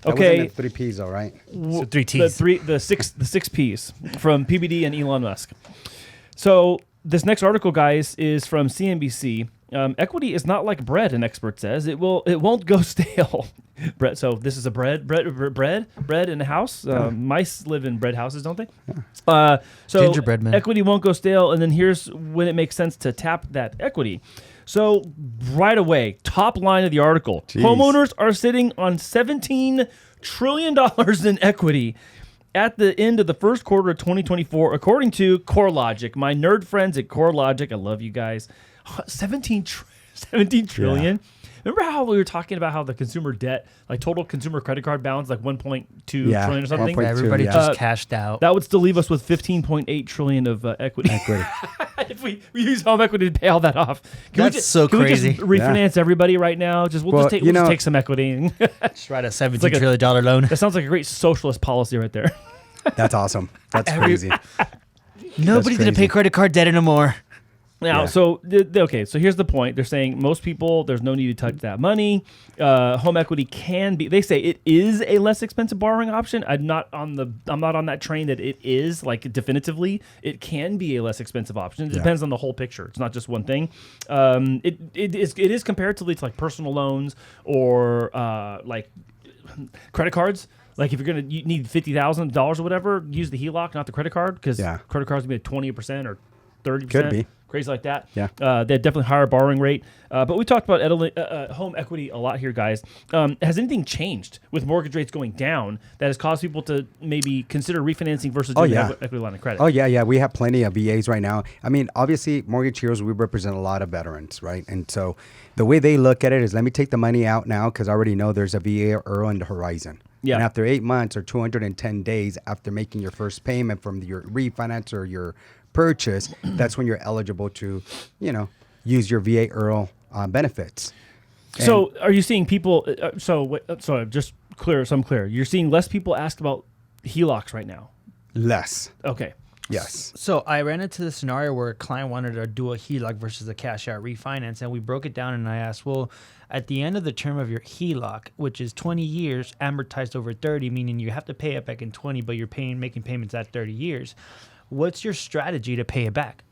Okay, wasn't the 3 Ps, all right. So 3 Ts. The six Ps from PBD and Elon Musk. So this next article, guys, is from CNBC. Equity is not like bread, an expert says. It won't go stale. Bread. So this is a bread in a house. Mice live in bread houses, don't they? Yeah. So Gingerbread man. equity won't go stale, and then here's when it makes sense to tap that equity. So right away, top line of the article: homeowners are sitting on $17 trillion in equity at the end of the first quarter of 2024, according to CoreLogic. My nerd friends at CoreLogic, I love you guys. 17 trillion. Yeah. Remember how we were talking about how the consumer debt, like total consumer credit card balance, like 1.2 trillion or something? Everybody just cashed out. That would still leave us with 15.8 trillion of equity. If we use home equity to pay all that off. Can we just refinance everybody right now? We'll just take some equity. Just write a $17 trillion loan. That sounds like a great socialist policy right there. That's awesome. That's crazy. Nobody's going to pay credit card debt anymore. Now, so here's the point. They're saying most people, there's no need to touch that money. Home equity can be. They say it is a less expensive borrowing option. I'm not on that train that it is like definitively. It can be a less expensive option. It depends on the whole picture. It's not just one thing. It is comparatively to like personal loans or like credit cards. Like if you need $50,000 or whatever, use the HELOC, not the credit card, because credit cards can be 20% or 30%. Could be. Crazy like that. Yeah. They have definitely higher borrowing rate. But we talked about home equity a lot here, guys. Has anything changed with mortgage rates going down that has caused people to maybe consider refinancing versus doing equity line of credit? Oh, yeah. We have plenty of VAs right now. I mean, obviously, Mortgage Heroes, we represent a lot of veterans, right? And so the way they look at it is, let me take the money out now because I already know there's a VA early on the horizon. Yeah. And after 8 months or 210 days after making your first payment from your refinance or your purchase, that's when you're eligible to, use your VA IRRRL benefits. So are you seeing people, so just clear, so I'm clear, you're seeing less people ask about HELOCs right now? Less. Okay. Yes. So I ran into the scenario where a client wanted to do a HELOC versus a cash out refinance, and we broke it down, and I asked, well, at the end of the term of your HELOC, which is 20 years amortized over 30, meaning you have to pay it back in 20, but you're making payments at 30 years. What's your strategy to pay it back?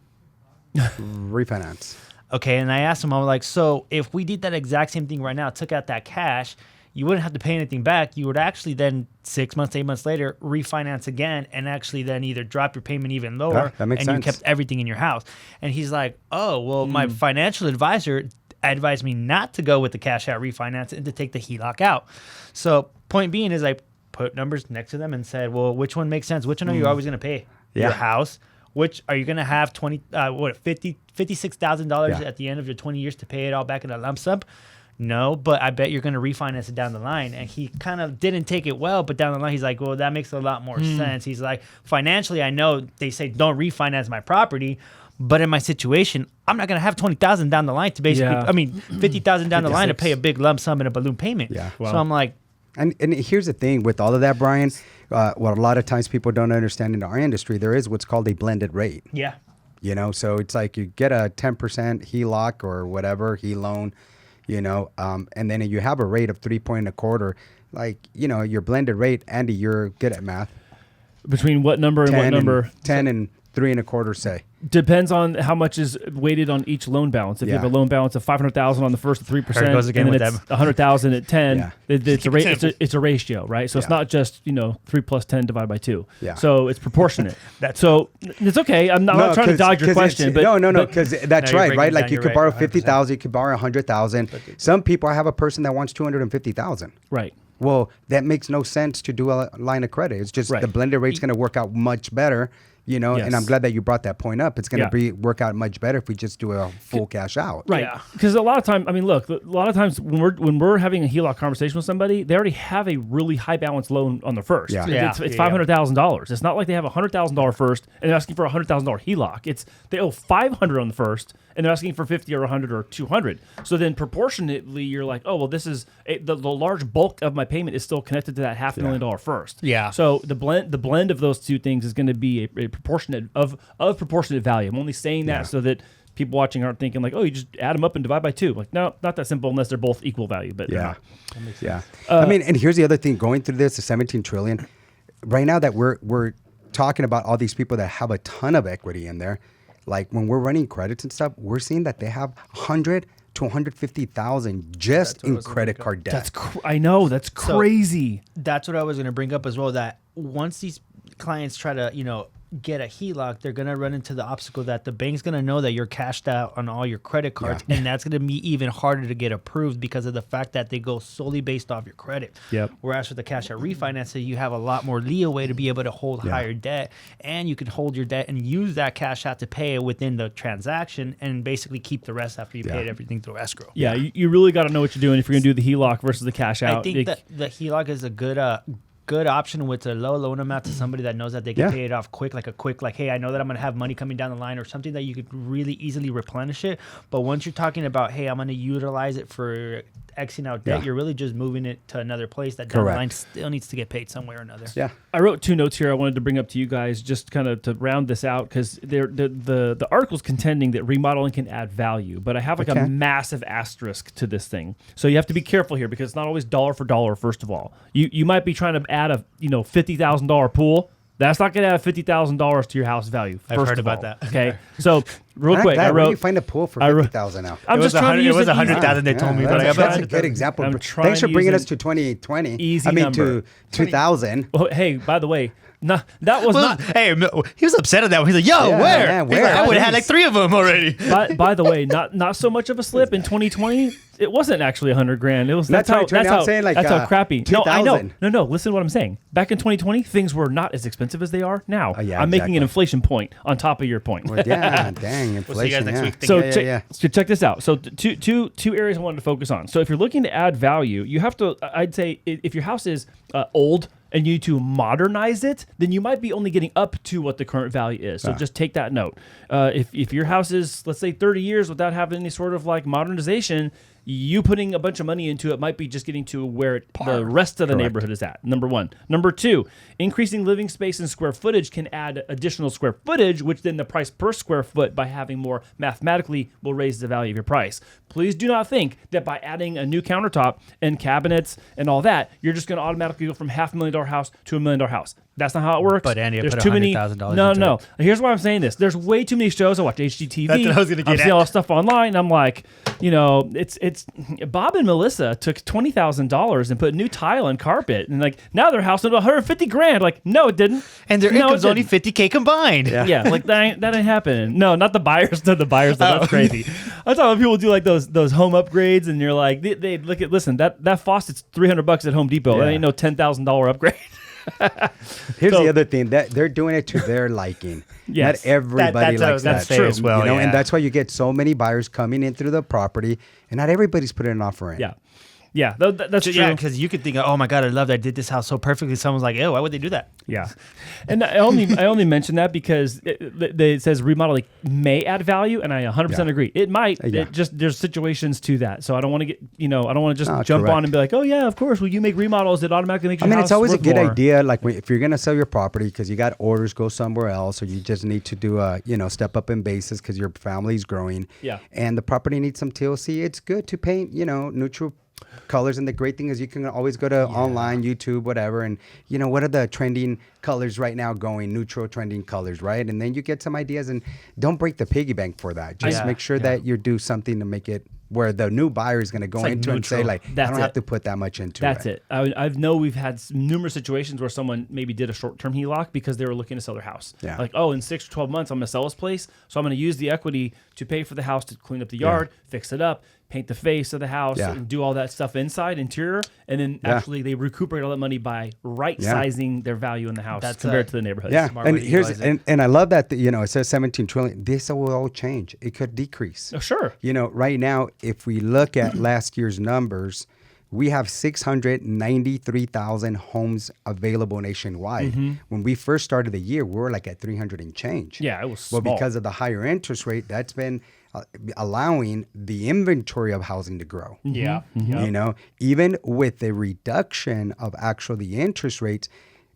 Refinance. Okay, and I asked him, I was like, so if we did that exact same thing right now, took out that cash, you wouldn't have to pay anything back. You would actually then 6 months, 8 months later, refinance again and actually then either drop your payment even lower that makes and sense. You kept everything in your house. And he's like, oh, well, my financial advisor advised me not to go with the cash out refinance and to take the HELOC out. So point being is I put numbers next to them and said, well, which one makes sense? Which one are you always going to pay? Your house. Which are you going to have $56,000 at the end of your 20 years to pay it all back in a lump sum? No, but I bet you're going to refinance it down the line. And he kind of didn't take it well, but down the line, he's like, well, that makes a lot more sense. He's like, financially, I know they say don't refinance my property, but in my situation, I'm not going to have $20,000 down the line to basically, $50,000 down the line to pay a big lump sum and a balloon payment. Yeah. Wow. So I'm like, And here's the thing with all of that, Brian, what a lot of times people don't understand in our industry, there is what's called a blended rate. Yeah. So it's like you get a 10% HELOC or whatever, HELoan, and then you have a rate of 3.25, like, your blended rate, Andy, you're good at math. Between what number and what number? 10 and 3.25, say. Depends on how much is weighted on each loan balance. If you have a loan balance of $500,000 on the first 3%, and then it's $100,000 at 10, it's a ratio, right? So it's not just 3 plus 10 divided by 2. Yeah. So it's proportionate. So it's okay. I'm not trying to dodge your question, but no, because that's right? Like you could borrow $50,000, you could borrow $100,000. Some people, I have a person that wants $250,000. Right. Well, that makes no sense to do a line of credit. It's just the blended rate's going to work out much better. And I'm glad that you brought that point up. It's going to work out much better if we just do a full cash out. Right. Because a lot of times, when we're having a HELOC conversation with somebody, they already have a really high balance loan on the first. Yeah. It's $500,000. It's not like they have a $100,000 first and they're asking for a $100,000 HELOC. They owe $500 on the first and they're asking for $50 or $100 or $200. So then proportionately, you're like, oh, well, this is the large bulk of my payment is still connected to that $500,000 first. Yeah. So the blend of those two things is going to be a proportionate of proportionate value. I'm only saying that so that people watching aren't thinking like, oh, you just add them up and divide by 2. Like, no, not that simple unless they're both equal value. But yeah, I mean, and here's the other thing: going through this, the 17 trillion. Right now that we're talking about all these people that have a ton of equity in there, like when we're running credits and stuff, we're seeing that they have 100 to 150,000 just in credit card debt. I know that's crazy. That's what I was going to bring up as well. That once these clients try to, get a HELOC, they're going to run into the obstacle that the bank's going to know that you're cashed out on all your credit cards. And that's going to be even harder to get approved because of the fact that they go solely based off your credit. Yep. Whereas for the cash out refinance, you have a lot more leeway to be able to hold higher debt, and you can hold your debt and use that cash out to pay it within the transaction and basically keep the rest after you paid everything through escrow. Yeah, you really got to know what you're doing if you're going to do the HELOC versus the cash out. I think that the HELOC is a good option with a low loan amount to somebody that knows that they can pay it off quick, like, hey, I know that I'm going to have money coming down the line, or something that you could really easily replenish it. But once you're talking about, hey, I'm going to utilize it for Xing out debt, you're really just moving it to another place that down the line still needs to get paid somewhere or another. Yeah. I wrote 2 notes here I wanted to bring up to you guys just kind of to round this out, because the article's contending that remodeling can add value, but I have like a massive asterisk to this thing. So you have to be careful here, because it's not always dollar for dollar. First of all, you might be trying to add a $50,000 pool. That's not going to add $50,000 to your house value. I've heard about that. Okay, so real quick, I wrote. Where do you find a pool for $50,000 now? I'm just trying to use it was 100,000. They told me, but that's a good example. Thanks for bringing us to 2020. To 2000. Oh, hey, by the way. No, that was not. Hey, he was upset at that one. He's like, "Yo, where? Yeah, where? Like, I would have had like 3 of them already." By the way, not so much of a slip in 2020. It wasn't actually $100,000. It was that's how crappy. 2000. No, I know. No. Listen to what I'm saying. Back in 2020, things were not as expensive as they are now. I'm making an inflation point on top of your point. Well, dang, inflation. We'll see you guys next week. So check this out. So two areas I wanted to focus on. So if you're looking to add value, you have to. I'd say if your house is old and you need to modernize it, then you might be only getting up to what the current value is. So just take that note. If your house is, let's say, 30 years without having any sort of like modernization, you putting a bunch of money into it might be just getting to where the rest of the neighborhood is at. Number 1. Number 2, increasing living space and square footage can add additional square footage, which then the price per square foot by having more mathematically will raise the value of your price. Please do not think that by adding a new countertop and cabinets and all that, you're just going to automatically go from $500,000 house to $1 million house. That's not how it works. But Andy, there's put too many. $100,000. No. Here's why I'm saying this. There's way too many shows. I watch HGTV. That's what I was gonna get I'm seeing all this stuff online. And I'm like, it's Bob and Melissa took $20,000 and put new tile and carpet, and like now their house is $150,000. Like, no, it didn't. And their income's only $50,000 combined. Yeah, like that ain't happening. No, not the buyers. Not the buyers. Though. That's crazy. I'm talking about people do like those home upgrades, and you're like, they look at that faucet's $300 at Home Depot. That ain't no $10,000 upgrade. Here's the other thing, that they're doing it to their liking. Yes. Not everybody likes that. That's true as well. And that's why you get so many buyers coming in through the property, and not everybody's putting an offer in. Yeah, that's true. Yeah, because you could think, oh my God, I love that I did this house so perfectly. Someone's like, why would they do that? Yeah, and I only mention that because it says remodeling may add value, and I 100% agree. It might. It just there's situations to that, so I don't want to get I don't want to just jump on and be like, oh yeah, of course. When you make remodels, it automatically makes your house it's always a good more. idea. Like if you're gonna sell your property because you got orders, go somewhere else, or you just need to do a step up in basis because your family's growing. Yeah, and the property needs some TLC. It's good to paint neutral colors, and the great thing is you can always go to online, YouTube, whatever, and what are the trending colors right now going, neutral trending colors, right? And then you get some ideas, and don't break the piggy bank for that. Just make sure that you do something to make it where the new buyer is going to go into and say, like, I don't have to put that much into it. That's it. I know we've had numerous situations where someone maybe did a short-term HELOC because they were looking to sell their house. Yeah. Like, in 6 or 12 months, I'm going to sell this place, so I'm going to use the equity to pay for the house to clean up the yard, fix it up, paint the face of the house, and do all that stuff inside, interior, and then actually they recuperate all that money by right-sizing their value in the house compared to the neighborhood. Yeah, and here's and I love that it says 17 trillion. This will all change. It could decrease. Oh, sure. Right now, if we look at last year's numbers, we have 693,000 homes available nationwide. Mm-hmm. When we first started the year, we were like at 300 and change. Yeah, it was small. Well, because of the higher interest rate, that's been allowing the inventory of housing to grow. Yeah. Mm-hmm. Even with the reduction of actually the interest rates,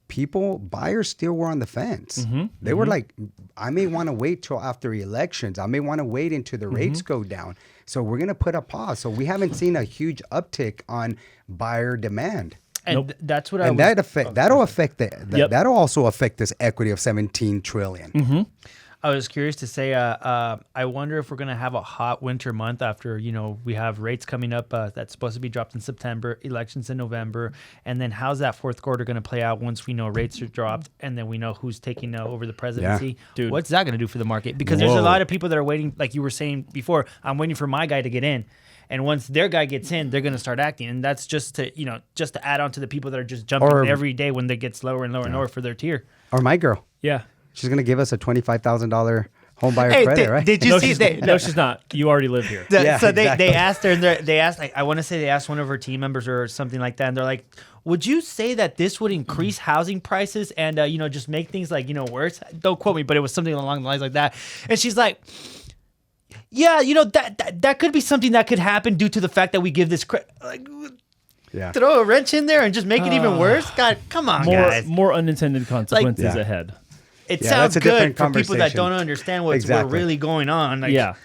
buyers still were on the fence. They were like, I may want to wait till after elections. I may want to wait until the rates go down. So we're going to put a pause. So we haven't seen a huge uptick on buyer demand. And that's what that'll affect that'll also affect this equity of 17 trillion. I was curious to say, I wonder if we're going to have a hot winter month after, we have rates coming up that's supposed to be dropped in September, elections in November. And then how's that fourth quarter going to play out once we know rates are dropped and then we know who's taking over the presidency? Yeah. Dude, what's that going to do for the market? Because there's a lot of people that are waiting, like you were saying before, I'm waiting for my guy to get in. And once their guy gets in, they're going to start acting. And that's just to add on to the people that are just jumping every day when they get lower and lower and lower for their tier. Or my girl. Yeah. She's going to give us a $25,000 home buyer credit, right? Did you see that? No, she's not. You already live here. So they asked her, and they asked, I want to say they asked one of her team members or something like that, and they're like, would you say that this would increase housing prices and, just make things like, worse? Don't quote me, but it was something along the lines like that. And she's like, yeah, that could be something that could happen due to the fact that we give this credit. Like, throw a wrench in there and just make it even worse? God, come on, guys. More unintended consequences ahead. It sounds good for people that don't understand what's really going on. Like,